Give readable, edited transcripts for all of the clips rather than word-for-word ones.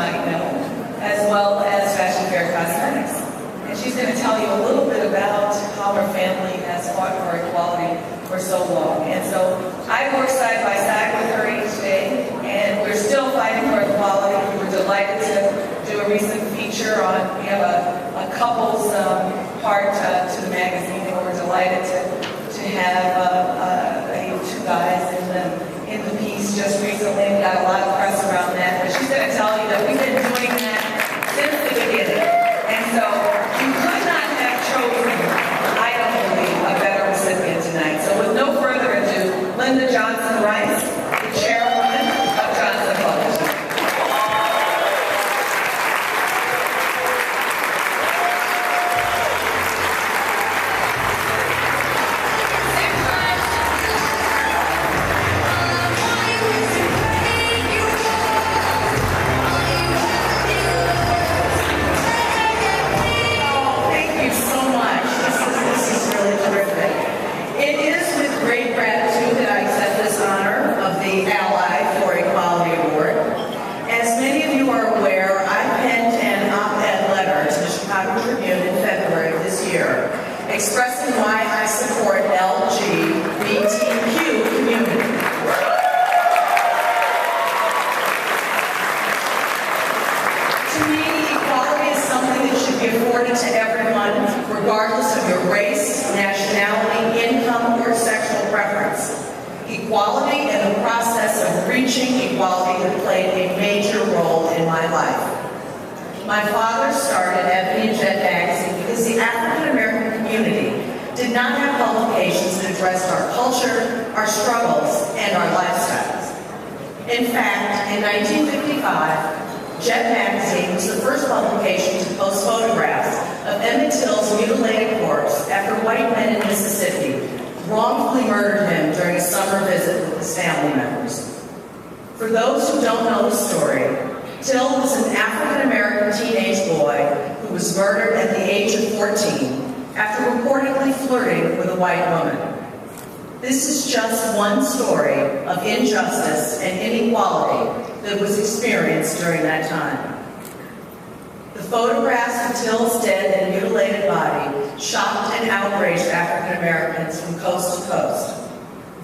might know, as well as Fashion Fair Cosmetics. And she's going to tell you a little bit about how her family has fought for equality for so long. And so I work side by side with her each day, and we're still fighting for equality. We were delighted to do a recent feature on, we have a couples part to the magazine, and we're delighted to have two guys in the piece just recently. We got a lot of press around that, but she's going to tell you that we've been doing that since the beginning. And so you could not have chosen, I don't believe, a better recipient tonight. So with no further ado, Linda Johnson Rice, the chairwoman of Johnson Publishing. Expressing why I support LGBTQ community. To me, equality is something that should be afforded to everyone, regardless of your race, nationality, income, or sexual preference. Equality and the process of reaching equality have played a major role in my life. My father started Ebony and Jet magazine because the African American community did not have publications that addressed our culture, our struggles, and our lifestyles. In fact, in 1955, Jet magazine was the first publication to post photographs of Emmett Till's mutilated corpse after white men in Mississippi wrongfully murdered him during a summer visit with his family members. For those who don't know the story, Till was an African-American teenage boy who was murdered at the age of 14 after reportedly flirting with a white woman. This is just one story of injustice and inequality that was experienced during that time. The photographs of Till's dead and mutilated body shocked and outraged African-Americans from coast to coast,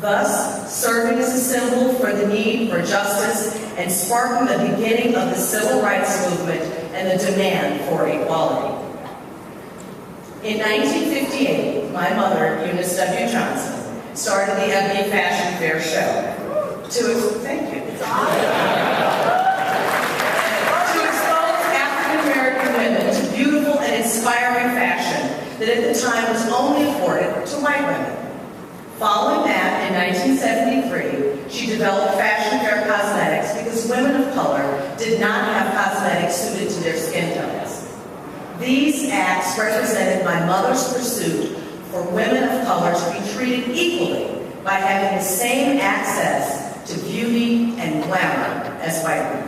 thus serving as a symbol for the need for justice and sparking the beginning of the civil rights movement and the demand for equality. In 1958, my mother, Eunice W. Johnson, started the Ebony Fashion Fair show thank you. To expose African-American women to beautiful and inspiring fashion that at the time was only afforded to white women. Following that, in 1973, she developed Fashion Fair Cosmetics because women of color did not have cosmetics suited to their skin tones. These acts represented my mother's pursuit for women of color to be treated equally by having the same access to beauty and glamour as white women.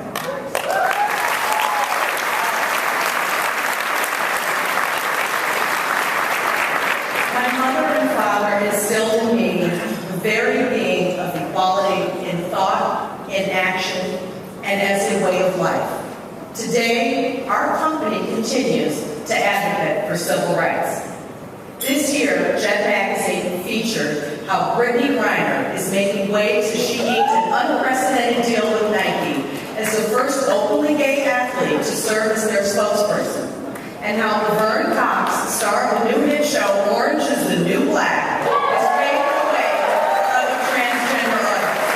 My mother and father instilled in me the very being of equality in thought, in action, and as a way of life. Today, our company continues to advocate for civil rights. This year, Jet Magazine featured how Brittany Griner is making waves as she inked an unprecedented deal with Nike as the first openly gay athlete to serve as their spokesperson, and how Laverne Cox, star of the new hit show Orange is the New Black, is paving the way for other transgender artists.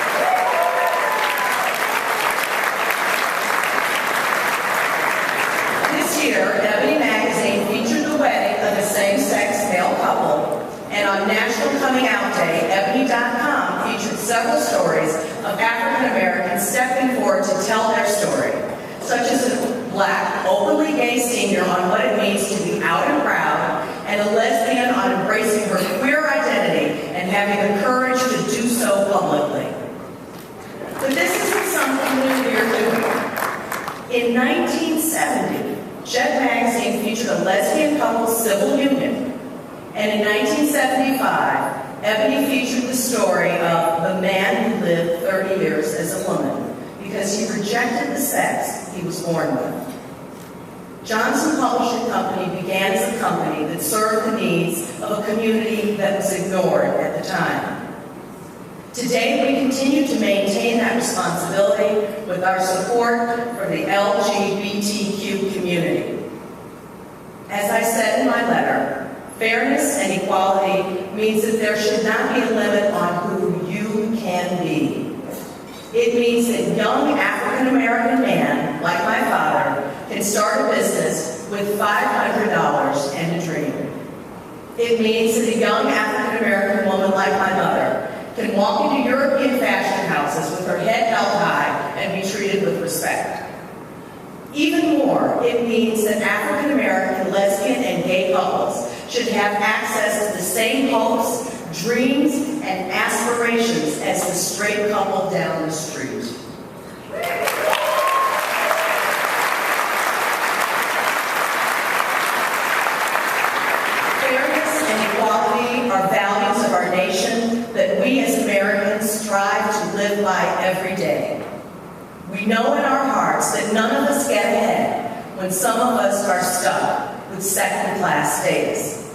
This year, Ebony Magazine featured the wedding of a same-sex male couple, and on National Coming Out Day, Ebony.com featured several stories of African Americans stepping forward to tell their story, such as a Black, openly gay senior on what it means to be out and proud, and a lesbian on embracing her queer identity and having the courage to do so publicly. But this isn't something new we're doing. In 1970, Jet Magazine featured a lesbian couple's civil union, and in 1975, Ebony featured the story of the man who lived 30 years as a woman, because he rejected the sex he was born with. Johnson Publishing Company began as a company that served the needs of a community that was ignored at the time. Today, we continue to maintain that responsibility with our support for the LGBTQ community. As I said in my letter, fairness and equality means that there should not be a limit on who you can be. It means that young African-American man, like my father, can start a business with $500 and a dream. It means that a young African-American woman like my mother can walk into European fashion houses with her head held high and be treated with respect. Even more, it means that African-American lesbian and gay couples should have access to the same hopes, dreams, and aspirations as the straight couple down the street. Fairness and equality are values of our nation that we as Americans strive to live by every day. We know in our hearts that none of us get ahead when some of us are stuck with second-class status.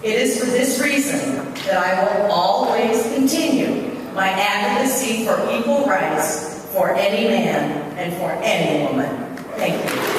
It is for this reason that I will always continue my advocacy for equal rights for any man and for any woman. Thank you.